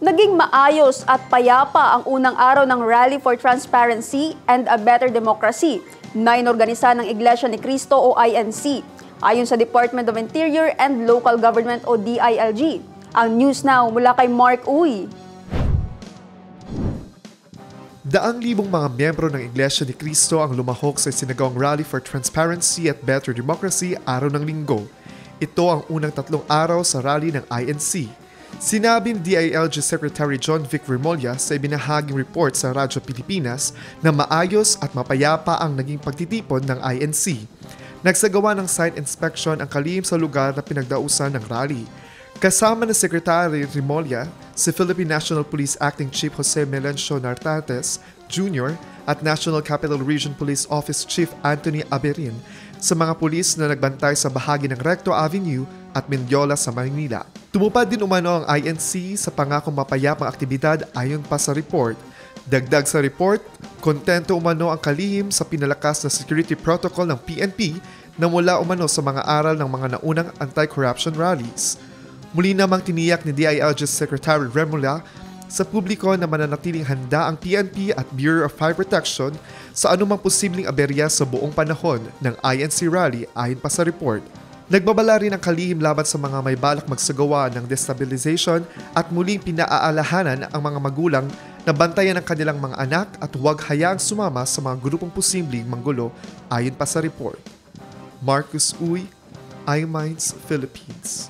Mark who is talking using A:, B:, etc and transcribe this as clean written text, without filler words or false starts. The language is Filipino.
A: Naging maayos at payapa ang unang araw ng Rally for Transparency and a Better Democracy na inorganisa ng Iglesia ni Cristo o INC. Ayon sa Department of Interior and Local Government o DILG. Ang News Now mula kay Mark Uy.
B: Daang libong mga miyembro ng Iglesia ni Cristo ang lumahok sa sinagawang Rally for Transparency at Better Democracy araw ng Linggo. Ito ang unang 3 araw sa rally ng INC. Sinabi ni DILG Secretary John Vic Remolla sa ibinahaging report sa Radyo Pilipinas na maayos at mapayapa ang naging pagtitipon ng INC. Nagsagawa ng site inspection ang kalihim sa lugar na pinagdausan ng rally. Kasama ni Secretary Remolla, si Philippine National Police Acting Chief Jose Melencio Nartates Jr. at National Capital Region Police Office Chief Anthony Aberin sa mga pulis na nagbantay sa bahagi ng Recto Avenue at Mendiola sa Maynila. Tumupad din umano ang INC sa pangakong mapayapang aktibidad ayon pa sa report. Dagdag sa report, kontento umano ang kalihim sa pinalakas na security protocol ng PNP na mula umano sa mga aral ng mga naunang anti-corruption rallies. Muli namang tiniyak ni DILG Secretary Remolla sa publiko na mananatiling handa ang PNP at Bureau of Fire Protection sa anumang posibleng aberya sa buong panahon ng INC rally ayon pa sa report. Nagbabala rin ang kalihim laban sa mga may balak magsagawa ng destabilization at muling pinaaalahanan ang mga magulang na bantayan ang kanilang mga anak at huwag hayaang sumama sa mga grupong posibleng manggulo ayon pa sa report. Marcus Uy, iMinds Philippines.